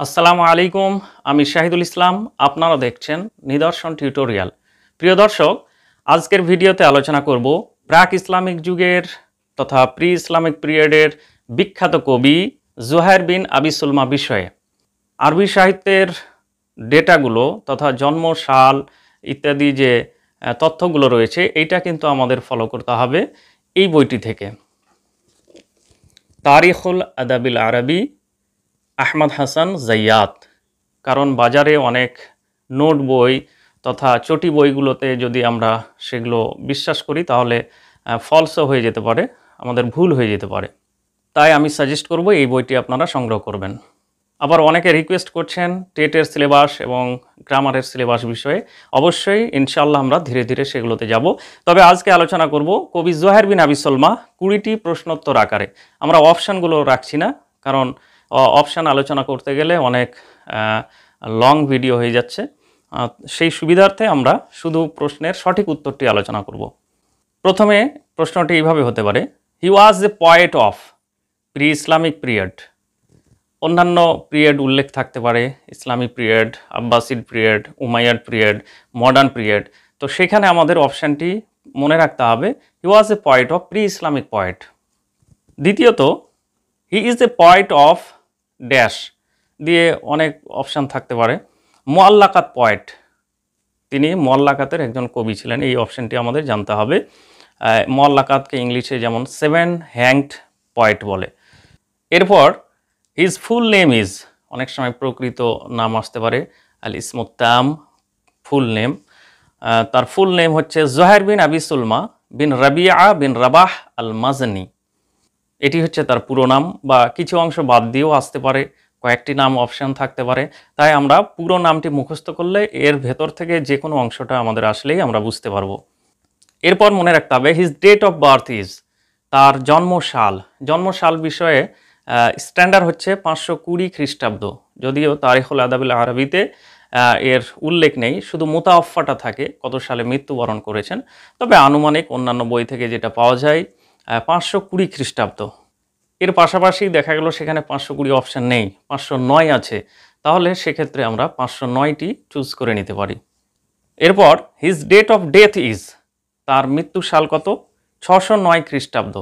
আসসালামু আলাইকুম, আমি শাহিদুল ইসলাম। আপনারা দেখছেন নিদর্শন টিউটোরিয়াল। প্রিয় দর্শক, আজকের ভিডিওতে আলোচনা করব প্রাক ইসলামিক যুগের তথা প্রি ইসলামিক পিরিয়ডের বিখ্যাত কবি জুহাইর বিন আবি সুলমা বিষয়ে। আরবি সাহিত্যের ডেটাগুলো তথা জন্ম সাল ইত্যাদি যে তথ্যগুলো রয়েছে, এইটা কিন্তু আমাদের ফলো করতে হবে এই বইটি থেকে। তারিখুল আদাবিল আরবি, আহমদ হাসান জাইয়াত। কারণ বাজারে অনেক নোট বই তথা চটি বইগুলোতে যদি আমরা সেগুলো বিশ্বাস করি তাহলে ফলসও হয়ে যেতে পারে, আমাদের ভুল হয়ে যেতে পারে। তাই আমি সাজেস্ট করব এই বইটি আপনারা সংগ্রহ করবেন। আবার অনেকে রিকোয়েস্ট করছেন টেটের সিলেবাস এবং গ্রামারের সিলেবাস বিষয়ে। অবশ্যই ইনশাআল্লাহ আমরা ধীরে ধীরে সেগুলোতে যাব। তবে আজকে আলোচনা করব কবি জুহাইর বিন আবি সুলমা 20টি প্রশ্নোত্তর আকারে। আমরা অপশানগুলো রাখছি না, কারণ অপশান আলোচনা করতে গেলে অনেক লং ভিডিও হয়ে যাচ্ছে। সেই সুবিধার্থে আমরা শুধু প্রশ্নের সঠিক উত্তরটি আলোচনা করব। প্রথমে প্রশ্নটি এইভাবে হতে পারে, he was a poet of pre Islamic period. অন্যান্য পিরিয়ড উল্লেখ থাকতে পারে, Islamic period, Abbasid period, Umayyad period, modern period. তো সেখানে আমাদের অপশানটি মনে রাখতে হবে, he was a poet of pre Islamic poet. দ্বিতীয়ত, he is a poet of dash দিয়ে অনেক অপশান থাকতে পারে। মুআল্লাকাত পয়েট, তিনি মুআল্লাকাতের একজন কবি ছিলেন, এই অপশানটি আমাদের জানতে হবে। মুআল্লাকাতকে ইংলিশে যেমন 7 হ্যাংড পয়েট বলে। এরপর হিজ ফুল নেম ইজ, অনেক সময় প্রকৃত নাম আসতে পারে, আল ইসমুত্তাম, ফুল নেম। তার ফুল নেম হচ্ছে জুহাইর বিন আবি সুলমা বিন রাবিয়া বিন রাবাহ আল মাজনি। এটি হচ্ছে তার পুরো নাম, বা কিছু অংশ বাদ দিয়েও আসতে পারে, কয়েকটি নাম অপশান থাকতে পারে। তাই আমরা পুরো নামটি মুখস্থ করলে এর ভেতর থেকে যে কোনো অংশটা আমাদের আসলেই আমরা বুঝতে পারবো। এরপর মনে রাখতে হবে his date of birth is, তার জন্মসাল। জন্মসাল বিষয়ে স্ট্যান্ডার্ড হচ্ছে 520 খ্রিস্টাব্দ। যদিও তারিখুল আদাবিল আরবিতে এর উল্লেখ নেই, শুধু মুতাওয়াফাটা থাকে কত সালে মৃত্যুবরণ করেছেন। তবে আনুমানিক অন্যান্য বই থেকে যেটা পাওয়া যায় 520 খ্রিস্টাব্দ। এর পাশাপাশি দেখা গেল সেখানে 520 অপশান নেই, 509 আছে। তাহলে সেক্ষেত্রে আমরা 509টি চুজ করে নিতে পারি। এরপর his date of death is, তার মৃত্যু সাল কত? 609 খ্রিস্টাব্দ।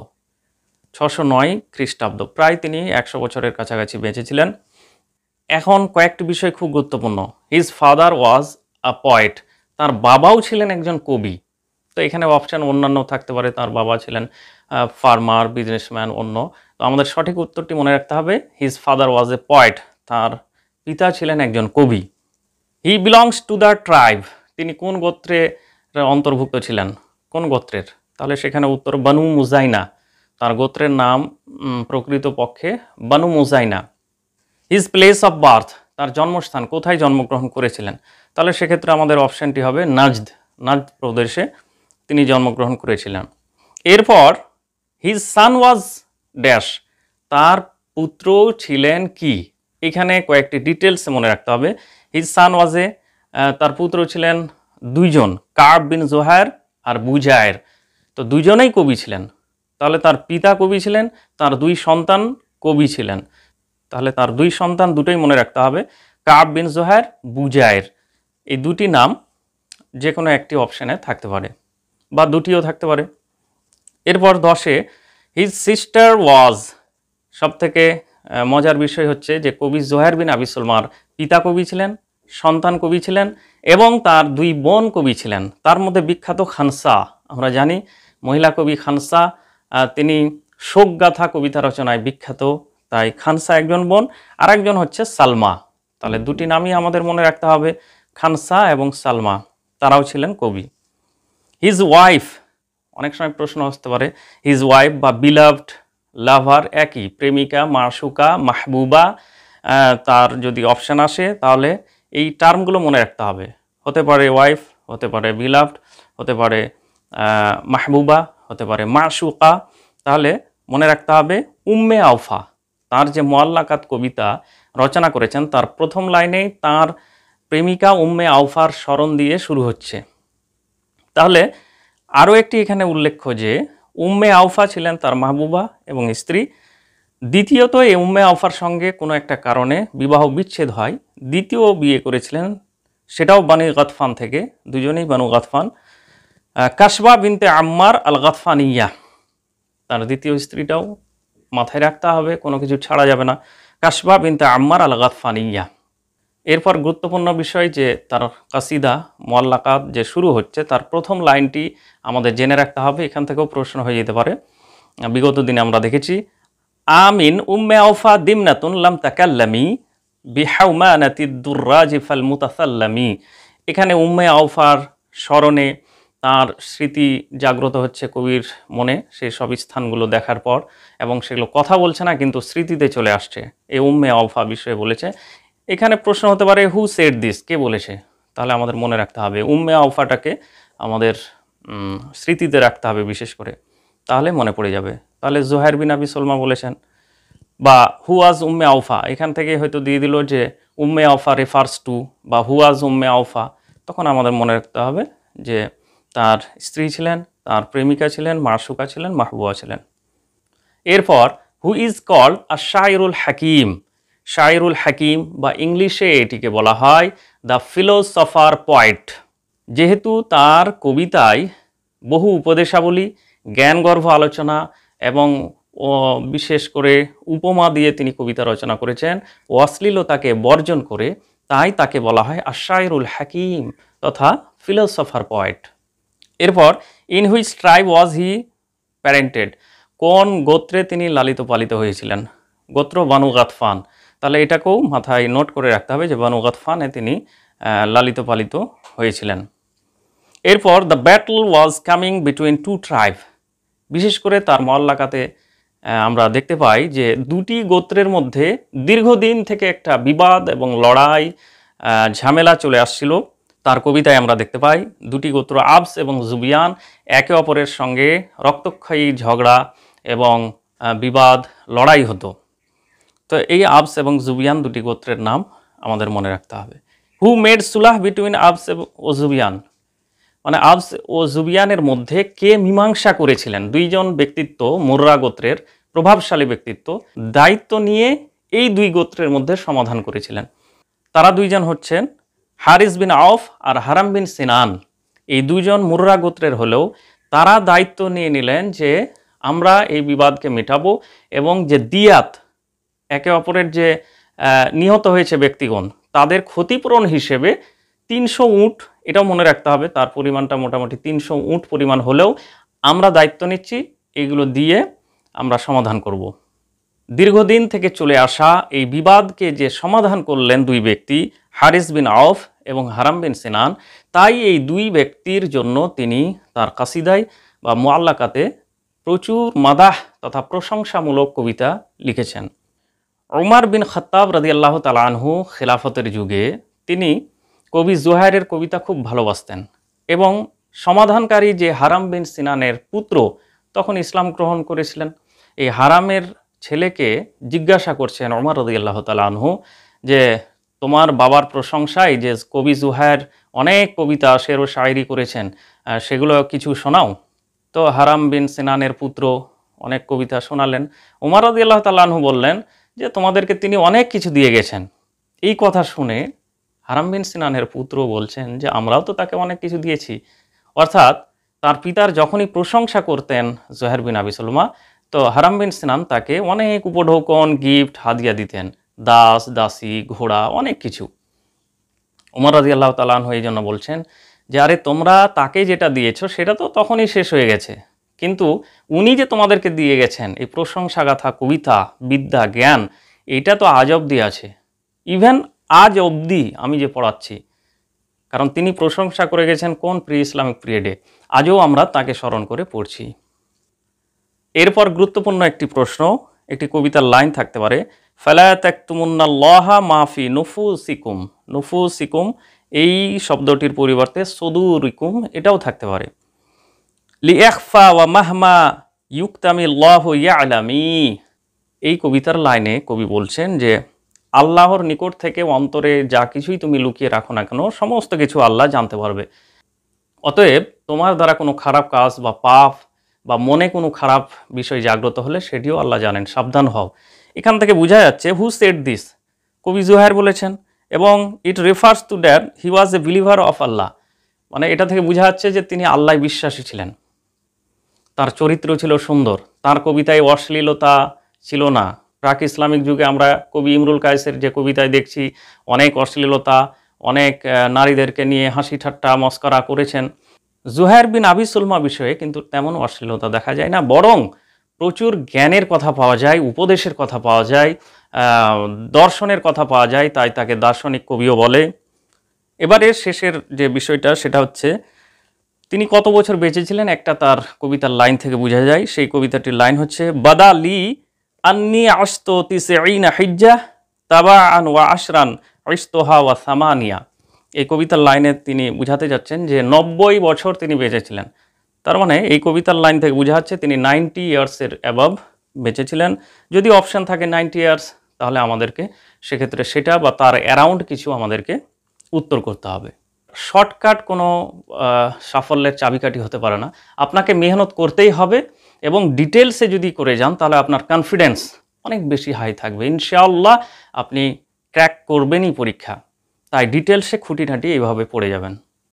609 খ্রিস্টাব্দ, প্রায় তিনি 100 বছরের কাছাকাছি বেঁচেছিলেন। এখন কয়েকটি বিষয় খুব গুরুত্বপূর্ণ। His father was a poet, তার বাবাও ছিলেন একজন কবি। তো এখানে অপশান অন্যান্য থাকতে পারে, তার বাবা ছিলেন ফার্মার, বিজনেসম্যান, অন্য। তো আমাদের সঠিক উত্তরটি মনে রাখতে হবে, his father was a poet, তার পিতা ছিলেন একজন কবি। হি বিলংস টু দ্য ট্রাইব, তিনি কোন গোত্রের অন্তর্ভুক্ত ছিলেন? কোন গোত্রের? তাহলে সেখানে উত্তর বানু মুজাইনা, তার গোত্রের নাম প্রকৃতপক্ষে Banu Muzayna. His place of birth, তার জন্মস্থান, কোথায় জন্মগ্রহণ করেছিলেন? তাহলে সেক্ষেত্রে আমাদের অপশানটি হবে নাজদ, নাজদ প্রদেশে তিনি জন্মগ্রহণ করেছিলেন। এরপর হিজ সান ওয়াজ ড্যাশ, তার পুত্র ছিলেন কি? এখানে কয়েকটি ডিটেলস মনে রাখতে হবে। হিজ সান ওয়াজে, তার পুত্র ছিলেন দুইজন, কাব বিন জুহাইর আর বুজায়ের। তো দুইজনেই কবি ছিলেন। তাহলে তার পিতা কবি ছিলেন, তার 2 সন্তান কবি ছিলেন। তাহলে তার 2 সন্তান দুটোই মনে রাখতে হবে, কাব বিন জুহাইর, বুজায়ের। এই দুটি নাম যে কোনো একটি অপশানে থাকতে পারে, বা দুটিও থাকতে পারে। এরপর 10-এ হিজ সিস্টার ওয়াজ, সবথেকে মজার বিষয় হচ্ছে যে কবি জুহাইর বিন আবি সুলমার পিতা কবি ছিলেন, সন্তান কবি ছিলেন, এবং তার 2 বোন কবি ছিলেন। তার মধ্যে বিখ্যাত খানসা, আমরা জানি মহিলা কবি খানসা, তিনি শোকগাথা কবিতা রচনায় বিখ্যাত। তাই খানসা একজন বোন, আর একজন হচ্ছে সালমা। তাহলে দুটি নামই আমাদের মনে রাখতে হবে, খানসা এবং সালমা, তারাও ছিলেন কবি। হিজ ওয়াইফ, অনেক সময় প্রশ্ন আসতে পারে, হিজ ওয়াইফ বা বিলাভড, লাভার একই, প্রেমিকা, মাশুকা, মাহবুবা। তার যদি অপশান আসে তাহলে এই টার্মগুলো মনে রাখতে হবে। হতে পারে ওয়াইফ, হতে পারে বিলাভড, হতে পারে মাহবুবা, হতে পারে মাশুকা। তাহলে মনে রাখতে হবে উম্মে আউফা, তার যে মুআল্লাকাত কবিতা রচনা করেছেন তার প্রথম লাইনেই তার প্রেমিকা উম্মে আউফার স্মরণ দিয়ে শুরু হচ্ছে। তাহলে আরও একটি এখানে উল্লেখ্য যে উম্মে আউফা ছিলেন তার মাহবুবা এবং স্ত্রী, দ্বিতীয়ত এই উম্মে আওফার সঙ্গে কোনো একটা কারণে বিবাহ বিচ্ছেদ হয়। দ্বিতীয় বিয়ে করেছিলেন, সেটাও বানু গতফান থেকে, দুজনেই বানু গতফান। কাশবা বিনতে আম্মার আল গতফানিয়া, তার দ্বিতীয় স্ত্রীটাও মাথায় রাখতে হবে, কোনো কিছু ছাড়া যাবে না। কাশবা বিনতে আম্মার আল গতফানিয়া। এরপর গুরুত্বপূর্ণ বিষয় যে তার কাসিদা মুআল্লাকাত যে শুরু হচ্ছে, তার প্রথম লাইনটি আমাদের জেনে রাখতে হবে। এখান থেকেও প্রশ্ন হয়ে যেতে পারে। বিগত দিনে আমরা দেখেছি, আমিন উম্মে আওফা দিমনাতুন লাম তাকাল্লামি বিহাউমানাতিদ দুররাজি ফাল মুতাসাল্লামি। এখানে উম্মে আওফার স্মরণে তার স্মৃতি জাগ্রত হচ্ছে কবির মনে, সেই সব স্থানগুলো দেখার পর, এবং সেগুলো কথা বলছে না কিন্তু স্মৃতিতে চলে আসছে। এই উম্মে আওফা বিষয়ে বলেছে। এখানে প্রশ্ন হতে পারে হু সেড দিস, কে বলেছে? তাহলে আমাদের মনে রাখতে হবে উম্মে আওফাটাকে আমাদের স্মৃতিতে রাখতে হবে বিশেষ করে, তাহলে মনে পড়ে যাবে। তাহলে জুহাইর বিন আবি সলমা বলেছেন, বা হুয়াজ উম্মে আওফা, এখান থেকে হয়তো দিয়ে দিল যে উম্মে আওফা রেফার্স টু, বা হুয়াজ উম্মে আওফা, তখন আমাদের মনে রাখতে হবে যে তার স্ত্রী ছিলেন, তার প্রেমিকা ছিলেন, মাশুকা ছিলেন, মাহবুবা ছিলেন। এরপর হু ইজ কল্ড আশ-শায়রুল হাকিম। শায়রুল হাকিম বা ইংলিশে এটিকে বলা হয় দ্য ফিলোসফার পয়েট। যেহেতু তার কবিতায় বহু উপদেশাবলী, জ্ঞানগর্ভ আলোচনা এবং বিশেষ করে উপমা দিয়ে তিনি কবিতা রচনা করেছেন, অশ্লীলতাকে বর্জন করে, তাই তাকে বলা হয় আশ-শায়রুল হাকিম তথা ফিলোসফার পয়েট। এরপর in which tribe was he parented, কোন গোত্রে তিনি লালিত পালিত হয়েছিলেন? গোত্র বানু গতফান। তাহলে এটাকেও মাথায় নোট করে রাখতে হবে যে বানু গতফানে তিনি লালিত পালিত হয়েছিলেন। এরপর the battle was coming between two tribe. বিশেষ করে তার মুআল্লাকাতে আমরা দেখতে পাই যে দুটি গোত্রের মধ্যে দীর্ঘদিন থেকে একটা বিবাদ এবং লড়াই, ঝামেলা চলে আসছিল। তার কবিতায় আমরা দেখতে পাই দুটি গোত্র আবস এবং জুবিয়ান একে অপরের সঙ্গে রক্তক্ষয়ী ঝগড়া এবং বিবাদ, লড়াই হতো। তো এই আবস এবং জুবিয়ান দুটি গোত্রের নাম আমাদের মনে রাখতে হবে। হু মেড সুলাহ বিটুইন আবস ও জুবিয়ান, মানে আবস ও জুবিয়ানের মধ্যে কে মীমাংসা করেছিলেন? দুইজন ব্যক্তিত্ব, মুররা গোত্রের প্রভাবশালী ব্যক্তিত্ব, দায়িত্ব নিয়ে এই দুই গোত্রের মধ্যে সমাধান করেছিলেন। তারা দুইজন হচ্ছেন হারিস বিন আউফ আর হারাম বিন সিনান। এই দুইজন মুররা গোত্রের হলেও তারা দায়িত্ব নিয়ে নিলেন যে আমরা এই বিবাদকে মেটাবো, এবং যে দিয়াত, একে অপরের যে নিহত হয়েছে ব্যক্তিগণ, তাদের ক্ষতিপূরণ হিসেবে 300 উট, এটাও মনে রাখতে হবে তার পরিমাণটা মোটামুটি 300 উট পরিমাণ হলেও আমরা দায়িত্ব নিচ্ছি, এগুলো দিয়ে আমরা সমাধান করব। দীর্ঘদিন থেকে চলে আসা এই বিবাদকে যে সমাধান করলেন দুই ব্যক্তি, হারিস বিন আউফ এবং হারাম বিন সিনান, তাই এই দুই ব্যক্তির জন্য তিনি তার কাসিদায় বা মুআল্লাকাতে প্রচুর মাদাহ তথা প্রশংসামূলক কবিতা লিখেছেন। উমার বিন খাত্তাব রাদিয়াল্লাহু তাআলা আনহু খেলাফতের যুগে তিনি কবি জুহাইরের কবিতা খুব ভালোবাসতেন, এবং সমাধানকারী যে হারাম বিন সিনানের পুত্র তখন ইসলাম গ্রহণ করেছিলেন। এই হারামের ছেলেকে জিজ্ঞাসা করছেন উমর রাদিয়াল্লাহু তাআলা আনহু যে তোমার বাবার প্রশংসায় যে কবি জুহাইর অনেক কবিতা শের ও শায়রি করেছেন, সেগুলো কিছু শোনাও। তো হারাম বিন সিনানের পুত্র অনেক কবিতা শোনালেন। উমর রাদিয়াল্লাহু তাআলা আনহু বললেন যে তোমাদেরকে তিনি অনেক কিছু দিয়ে গেছেন। এই কথা শুনে হারাম বিন সিনানের পুত্র বলছেন যে আমরাও তো তাকে অনেক কিছু দিয়েছি। অর্থাৎ তার পিতার যখনই প্রশংসা করতেন জুহাইর বিন আবি সলমা, তো হারাম বিন সিনান তাকে অনেক উপঢৌকন, গিফট, হাদিয়া দিতেন, দাস, দাসী, ঘোড়া, অনেক কিছু। উমর রাদিয়াল্লাহু তাআলা আনহু এই জন্য বলছেন যে আরে তোমরা তাকে যেটা দিয়েছো সেটা তো তখনই শেষ হয়ে গেছে, কিন্তু উনি যে তোমাদেরকে দিয়ে গেছেন এই প্রশংসাগাথা, কবিতা, বিদ্যা, জ্ঞান, এটা তো আজ অবধি আছে। ইভেন আজ অবধি আমি যে পড়াচ্ছি, কারণ তিনি প্রশংসা করে গেছেন কোন প্রি ইসলামিক পিরিয়ডে, আজও আমরা তাকে স্মরণ করে পড়ছি। এরপর গুরুত্বপূর্ণ একটি প্রশ্ন, একটি কবিতার লাইন থাকতে পারে, ফালা তাকতুমুন্নাল্লাহা মাফি নুফুসিকুম। নুফুসিকুম এই শব্দটির পরিবর্তে সুদুরিকুম এটাও থাকতে পারে। লিয়াখফা ওয়া মাহমা ইউকতামিল্লাহু ইয়ালামি। এই কবিতার লাইনে কবি বলছেন যে আল্লাহর নিকট থেকে অন্তরে যা কিছুই তুমি লুকিয়ে রাখো না কেন, সমস্ত কিছু আল্লাহ জানতে পারবে। অতএব তোমার দ্বারা কোনো খারাপ কাজ বা পাপ বা মনে কোনো খারাপ বিষয় জাগ্রত হলে সেটিও আল্লাহ জানেন, সাবধান হও। এখান থেকে বোঝা যাচ্ছে হু সেড দিস, কবি জুহাইর বলেছেন, এবং it refers to that he was a believer of Allah. মানে এটা থেকে বোঝা যাচ্ছে যে তিনি আল্লাহ বিশ্বাসী ছিলেন, তার চরিত্র ছিল সুন্দর, তার কবিতায় অশ্লীলতা ছিল না। প্রাক ইসলামিক যুগে আমরা কবি ইমরুল কায়েসের যে কবিতায় দেখছি অনেক অশ্লীলতা, অনেক নারীদেরকে নিয়ে হাসি ঠাট্টা মস্করা করেছেন। জুহাইর বিন আবি সুলমা বিষয়ে কিন্তু তেমন অশ্লীলতা দেখা যায় না, বরং প্রচুর জ্ঞানের কথা পাওয়া যায়, উপদেশের কথা পাওয়া যায়, দর্শনের কথা পাওয়া যায়, তাই তাকে দার্শনিক কবিও বলে। এবারে শেষের যে বিষয়টা সেটা হচ্ছে তিনি কত বছর বেঁচে ছিলেন, একটা তার কবিতার লাইন থেকে বোঝা যায়। সেই কবিতাটির লাইন হচ্ছে বাদা লি আন্নি আশতো তিসঈনা হিজ্জা তাবাআন ওয়া আশরান ইশতোহা ওয়া সামানিয়া। এই কবিতার লাইনে তিনি বুঝাতে যাচ্ছেন যে 90 বছর তিনি বেঁচে ছিলেন। তার মানে এই কবিতার লাইন থেকে বোঝা যাচ্ছে তিনি 90 ইয়ার্সের অ্যাবভ বেঁচে ছিলেন। যদি অপশান থাকে 90 ইয়ার্স, তাহলে আমাদেরকে সেক্ষেত্রে সেটা বা তার অ্যারাউন্ড কিছু আমাদেরকে উত্তর করতে হবে। শর্টকাট কোনো সাফল্যের চাবিকাঠি হতে পারে না, আপনাকে মেহনত করতেই হবে, এবং ডিটেলসে যদি করে যান তাহলে আপনার কনফিডেন্স অনেক বেশি হাই থাকবে, ইনশাআল্লাহ আপনি ক্র্যাক করবেনই পরীক্ষা। তাই ডিটেলসে খুঁটিনাটি এইভাবে পড়ে যাবেন।